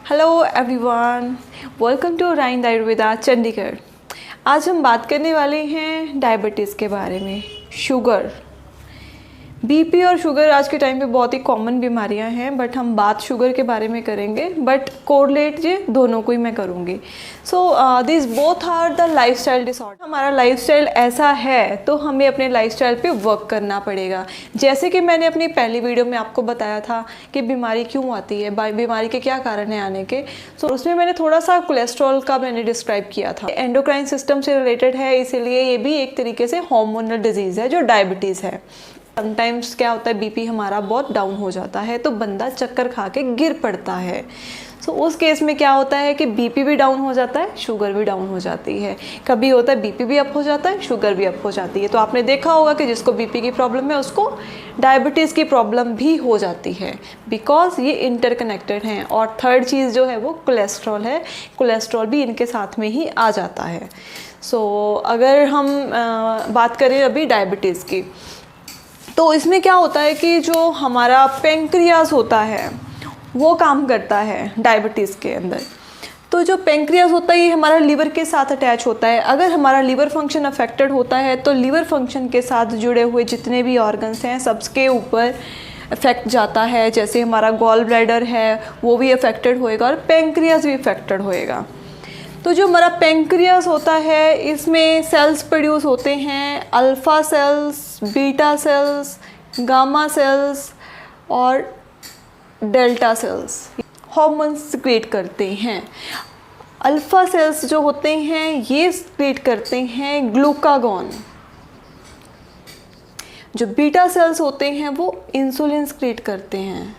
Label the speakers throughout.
Speaker 1: Hello everyone, welcome to Rind Ayurveda Chandigarh. आज हम बात करने वाले हैं डायबिटीज़ के बारे में। शुगर, बीपी और शुगर आज के टाइम पे बहुत ही कॉमन बीमारियां हैं, बट हम बात शुगर के बारे में करेंगे, बट कोरिलेट ये दोनों को ही मैं करूँगी। So this both are the lifestyle disorder. हमारा लाइफस्टाइल ऐसा है तो हमें अपने लाइफस्टाइल पे वर्क करना पड़ेगा। जैसे कि मैंने अपनी पहली वीडियो में आपको बताया था कि बीमारी क्यों आती है, बीमारी के क्या कारण है आने के। सो उसमें मैंने थोड़ा सा कोलेस्ट्रॉल का मैंने डिस्क्राइब किया था। एंडोक्राइन सिस्टम से रिलेटेड है, इसीलिए ये भी एक तरीके से हार्मोनल डिजीज़ है जो डायबिटीज़ है। समटाइम्स क्या होता है, बीपी हमारा बहुत डाउन हो जाता है तो बंदा चक्कर खा के गिर पड़ता है। सो उस केस में क्या होता है कि बीपी भी डाउन हो जाता है, शुगर भी डाउन हो जाती है। कभी होता है बीपी भी अप हो जाता है, शुगर भी अप हो जाती है। तो आपने देखा होगा कि जिसको बीपी की प्रॉब्लम है उसको डायबिटीज़ की प्रॉब्लम भी हो जाती है, बिकॉज ये इंटरकनेक्टेड हैं। और थर्ड चीज़ जो है वो कोलेस्ट्रॉल है, कोलेस्ट्रॉल भी इनके साथ में ही आ जाता है। सो अगर हम बात करें अभी डायबिटीज़ की, तो इसमें क्या होता है कि जो हमारा पेंक्रियाज होता है वो काम करता है डायबिटीज़ के अंदर। तो जो पेंक्रियाज होता है ये हमारा लीवर के साथ अटैच होता है। अगर हमारा लीवर फंक्शन अफेक्टेड होता है तो लीवर फंक्शन के साथ जुड़े हुए जितने भी ऑर्गन्स हैं सबके ऊपर इफेक्ट जाता है। जैसे हमारा गॉल ब्लैडर है वो भी अफेक्टेड होएगा और पेंक्रियाज भी अफेक्टेड होएगा। तो जो हमारा पेंक्रियास होता है इसमें सेल्स प्रोड्यूस होते हैं, alpha cells, beta cells, gamma cells और डेल्टा सेल्स हार्मोन्स सिक्रेट करते हैं। अल्फ़ा सेल्स जो होते हैं ये सिक्रेट करते हैं ग्लूकागॉन। जो बीटा सेल्स होते हैं वो इंसुलिन सिक्रेट करते हैं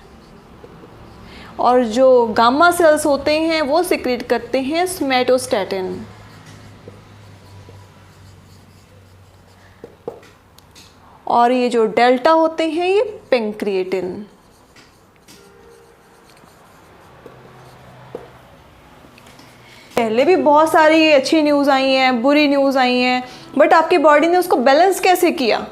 Speaker 1: और जो गामा सेल्स होते हैं वो सिक्रेट करते हैं सोमैटोस्टैटिन। और ये जो डेल्टा होते हैं ये पेंक्रिएटिन। पहले भी बहुत सारी अच्छी न्यूज़ आई हैं, बुरी न्यूज़ आई हैं, बट आपकी बॉडी ने उसको बैलेंस कैसे किया?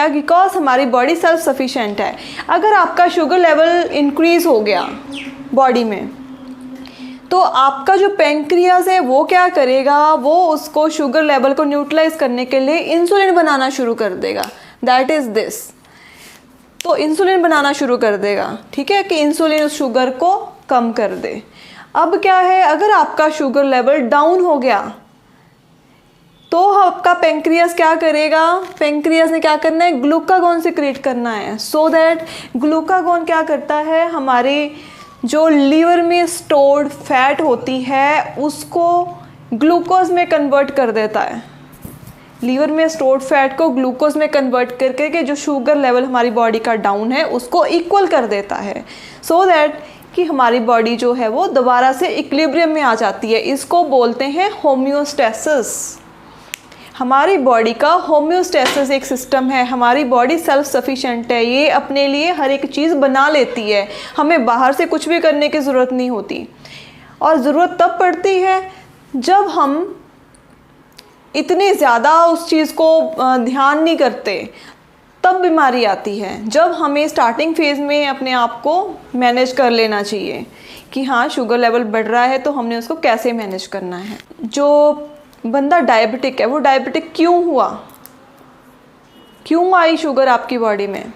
Speaker 1: बिकॉज हमारी बॉडी सेल्फ सफिशिएंट है। अगर आपका शुगर लेवल इंक्रीज़ हो गया बॉडी में तो आपका जो पेंक्रियाज है वो क्या करेगा, वो उसको शुगर लेवल को न्यूट्रलाइज करने के लिए इंसुलिन बनाना शुरू कर देगा। That is this. तो इंसुलिन बनाना शुरू कर देगा, ठीक है, कि इंसुलिन उस शुगर को कम कर दे। अब क्या है, अगर आपका शुगर लेवल डाउन हो गया तो आपका पेंक्रियास क्या करेगा, पेंक्रियास ने क्या करना है, ग्लूकागॉन सिक्रेट करना है। सो दैट ग्लूकागॉन क्या करता है, हमारे जो लीवर में स्टोर्ड फैट होती है उसको ग्लूकोज में कन्वर्ट कर देता है। लीवर में स्टोर्ड फैट को ग्लूकोज में कन्वर्ट करके के जो शुगर लेवल हमारी बॉडी का डाउन है उसको इक्वल कर देता है। सो दैट कि हमारी बॉडी जो है वो दोबारा से इक्विलिब्रियम में आ जाती है। इसको बोलते हैं होम्योस्टेसिस। हमारी बॉडी का होम्योस्टेसिस एक सिस्टम है। हमारी बॉडी सेल्फ सफिशिएंट है, ये अपने लिए हर एक चीज़ बना लेती है। हमें बाहर से कुछ भी करने की ज़रूरत नहीं होती। और ज़रूरत तब पड़ती है जब हम इतनी ज़्यादा उस चीज़ को ध्यान नहीं करते, तब बीमारी आती है। जब हमें स्टार्टिंग फेज़ में अपने आप को मैनेज कर लेना चाहिए कि हाँ शुगर लेवल बढ़ रहा है तो हमने उसको कैसे मैनेज करना है। जो बंदा डायबिटिक है वो डायबिटिक क्यों हुआ, क्यों आई शुगर आपकी बॉडी में?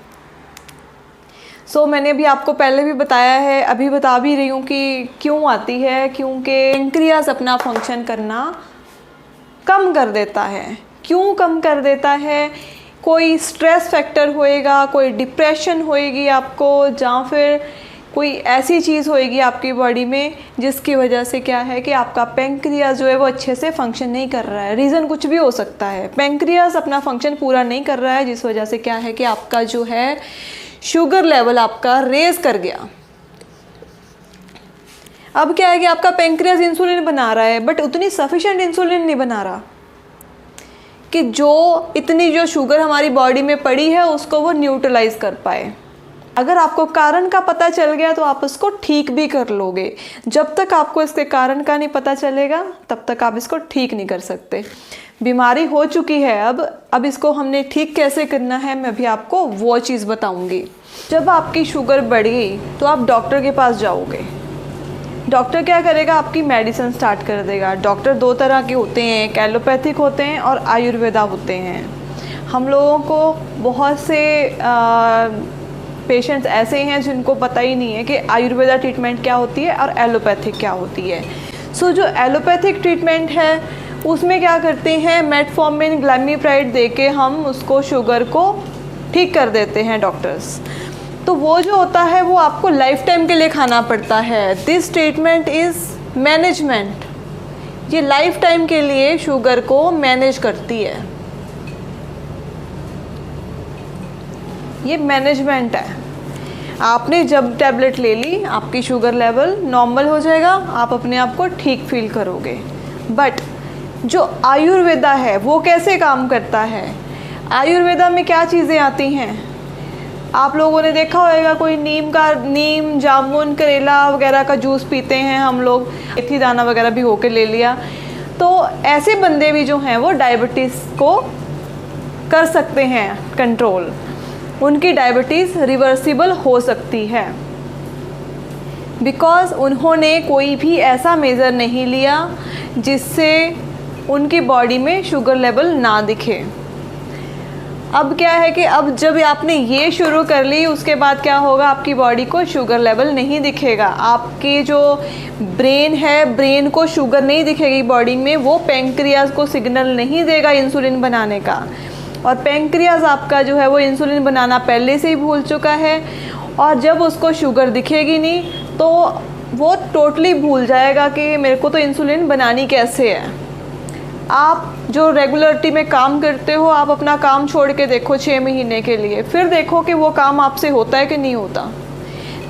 Speaker 1: सो मैंने अभी आपको पहले भी बताया है, अभी बता भी रही हूँ कि क्यों आती है। क्योंकि पेंक्रियास अपना फंक्शन करना कम कर देता है। क्यों कम कर देता है? कोई स्ट्रेस फैक्टर होएगा, कोई डिप्रेशन होएगी आपको, या फिर कोई ऐसी चीज़ होएगी आपकी बॉडी में जिसकी वजह से क्या है कि आपका पेंक्रियास जो है वो अच्छे से फंक्शन नहीं कर रहा है। रीज़न कुछ भी हो सकता है, पेंक्रियास अपना फंक्शन पूरा नहीं कर रहा है, जिस वजह से क्या है कि आपका जो है शुगर लेवल आपका रेज कर गया। अब क्या है कि आपका पेंक्रियास इंसुलिन बना रहा है, बट उतनी सफिशिएंट इंसुलिन नहीं बना रहा कि जो इतनी जो शुगर हमारी बॉडी में पड़ी है उसको वो न्यूट्रलाइज कर पाए। अगर आपको कारण का पता चल गया तो आप उसको ठीक भी कर लोगे। जब तक आपको इसके कारण का नहीं पता चलेगा तब तक आप इसको ठीक नहीं कर सकते। बीमारी हो चुकी है, अब इसको हमने ठीक कैसे करना है मैं अभी आपको वो चीज़ बताऊंगी। जब आपकी शुगर बढ़ गई तो आप डॉक्टर के पास जाओगे, डॉक्टर क्या करेगा, आपकी मेडिसिन स्टार्ट कर देगा। डॉक्टर दो तरह के होते हैं, एक एलोपैथिक होते हैं और आयुर्वेदा होते हैं। हम लोगों को बहुत से पेशेंट्स ऐसे हैं जिनको पता ही नहीं है कि आयुर्वेदा ट्रीटमेंट क्या होती है और एलोपैथिक क्या होती है। सो जो एलोपैथिक ट्रीटमेंट है उसमें क्या करते हैं, मेटफॉर्मिन, ग्लैमिप्राइड दे के हम उसको शुगर को ठीक कर देते हैं डॉक्टर्स। तो वो जो होता है वो आपको लाइफ टाइम के लिए खाना पड़ता है। दिस ट्रीटमेंट इज़ मैनेजमेंट, ये लाइफ टाइम के लिए शुगर को मैनेज करती है, ये मैनेजमेंट है। आपने जब टैबलेट ले ली, आपकी शुगर लेवल नॉर्मल हो जाएगा, आप अपने आप को ठीक फील करोगे। बट जो आयुर्वेदा है वो कैसे काम करता है, आयुर्वेदा में क्या चीज़ें आती हैं, आप लोगों ने देखा होगा कोई नीम, जामुन, करेला वगैरह का जूस पीते हैं हम लोग, मेथी दाना वगैरह भी होके ले लिया। तो ऐसे बंदे भी जो हैं वो डायबिटीज़ को कर सकते हैं कंट्रोल, उनकी डायबिटीज़ रिवर्सिबल हो सकती है, बिकॉज़ उन्होंने कोई भी ऐसा मेज़र नहीं लिया जिससे उनकी बॉडी में शुगर लेवल ना दिखे। अब क्या है कि अब जब आपने ये शुरू कर ली, उसके बाद क्या होगा, आपकी बॉडी को शुगर लेवल नहीं दिखेगा। आपकी जो ब्रेन है, ब्रेन को शुगर नहीं दिखेगी बॉडी में, वो पेंक्रियाज को सिग्नल नहीं देगा इंसुलिन बनाने का। और पेंक्रियाज आपका जो है वो इंसुलिन बनाना पहले से ही भूल चुका है, और जब उसको शुगर दिखेगी नहीं तो वो टोटली भूल जाएगा कि मेरे को तो इंसुलिन बनानी कैसे है। आप जो रेगुलरिटी में काम करते हो, आप अपना काम छोड़ के देखो 6 महीने के लिए, फिर देखो कि वो काम आपसे होता है कि नहीं होता।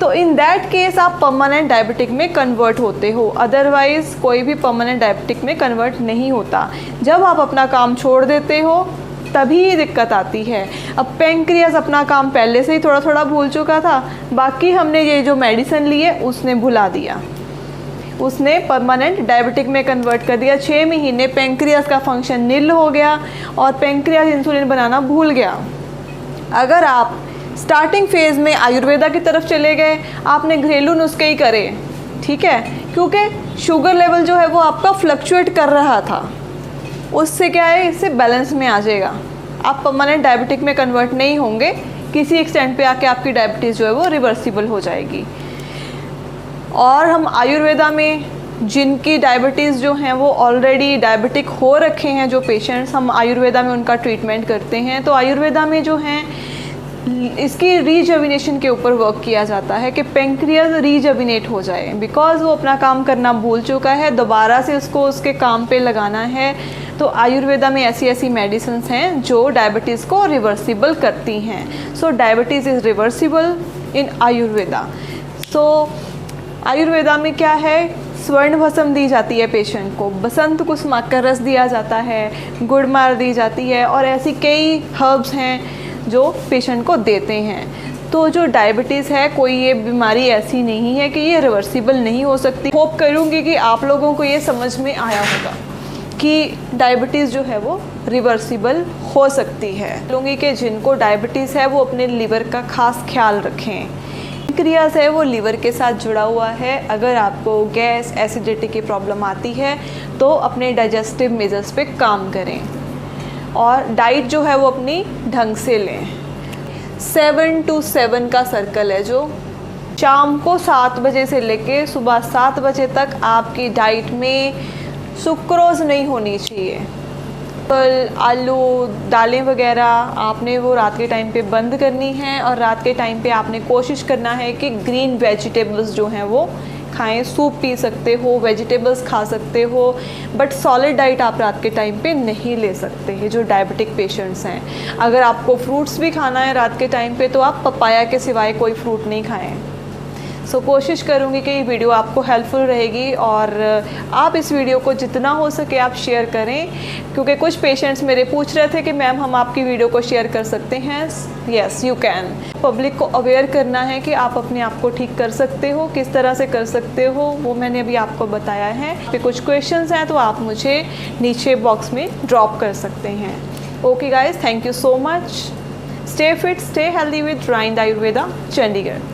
Speaker 1: तो इन दैट केस आप परमानेंट डायबिटिक में कन्वर्ट होते हो, अदरवाइज़ कोई भी परमानेंट डायबिटिक में कन्वर्ट नहीं होता। जब आप अपना काम छोड़ देते हो तभी ये दिक्कत आती है। अब पेंक्रियाज अपना काम पहले से ही थोड़ा थोड़ा भूल चुका था, बाकी हमने ये जो मेडिसिन ली है उसने भुला दिया, उसने परमानेंट डायबिटिक में कन्वर्ट कर दिया। 6 महीने पेंक्रियाज का फंक्शन निल हो गया और पेंक्रियाज इंसुलिन बनाना भूल गया। अगर आप स्टार्टिंग फेज़ में आयुर्वेदा की तरफ चले गए, आपने घरेलू नुस्खे ही करे, ठीक है, क्योंकि शुगर लेवल जो है वो आपका फ्लक्चुएट कर रहा था, उससे क्या है, इससे बैलेंस में आ जाएगा। आप परमानेंट डायबिटिक में कन्वर्ट नहीं होंगे, किसी एक्सटेंट पे आके आपकी डायबिटीज़ जो है वो रिवर्सिबल हो जाएगी। और हम आयुर्वेदा में जिनकी डायबिटीज़ जो हैं वो ऑलरेडी डायबिटिक हो रखे हैं, जो पेशेंट्स, हम आयुर्वेदा में उनका ट्रीटमेंट करते हैं। तो आयुर्वेदा में जो हैं इसकी रीजविनेशन के ऊपर वर्क किया जाता है कि पेंक्रियाज रीजविनेट हो जाए, बिकॉज़ वो अपना काम करना भूल चुका है, दोबारा से उसको उसके काम पे लगाना है। तो आयुर्वेदा में ऐसी ऐसी मेडिसिन हैं जो डायबिटीज़ को रिवर्सिबल करती हैं। So diabetes is reversible in Ayurveda. So Ayurveda में क्या है, स्वर्ण भस्म दी जाती है पेशेंट को, बसंत कुसुम का रस दिया जाता है, गुड़मार दी जाती है, और ऐसी कई हर्ब्स हैं जो पेशेंट को देते हैं। तो जो डायबिटीज़ है, कोई ये बीमारी ऐसी नहीं है कि ये रिवर्सिबल नहीं हो सकती। होप करूँगी कि आप लोगों को ये समझ में आया होगा कि डायबिटीज़ जो है वो रिवर्सिबल हो सकती है। लूँगी कि जिनको डायबिटीज़ है वो अपने लीवर का खास ख्याल रखें। पेंक्रियाज है वो लीवर के साथ जुड़ा हुआ है। अगर आपको गैस, एसिडिटी की प्रॉब्लम आती है तो अपने डाइजेस्टिव मेजर्स पे काम करें, और डाइट जो है वो अपनी ढंग से लें। 7 to 7 का सर्कल है, जो शाम को 7 बजे से लेके सुबह 7 बजे तक आपकी डाइट में सुक्रोज नहीं होनी चाहिए। फल, आलू, दालें वगैरह आपने वो रात के टाइम पे बंद करनी है, और रात के टाइम पे आपने कोशिश करना है कि ग्रीन वेजिटेबल्स जो हैं वो खाएं। सूप पी सकते हो, वेजिटेबल्स खा सकते हो, बट सॉलिड डाइट आप रात के टाइम पे नहीं ले सकते हैं जो डायबिटिक पेशेंट्स हैं। अगर आपको फ्रूट्स भी खाना है रात के टाइम पे तो आप पपाया के सिवाय कोई फ्रूट नहीं खाएं। सो कोशिश करूँगी कि ये वीडियो आपको हेल्पफुल रहेगी, और आप इस वीडियो को जितना हो सके आप शेयर करें, क्योंकि कुछ पेशेंट्स मेरे पूछ रहे थे कि मैम हम आपकी वीडियो को शेयर कर सकते हैं। Yes you can. पब्लिक को अवेयर करना है कि आप अपने आप को ठीक कर सकते हो, किस तरह से कर सकते हो वो मैंने अभी आपको बताया है। फिर कुछ क्वेश्चंस हैं तो आप मुझे नीचे बॉक्स में ड्रॉप कर सकते हैं। Okay guys, thank you so much. Stay fit, stay healthy with Rind Ayurveda, Chandigarh.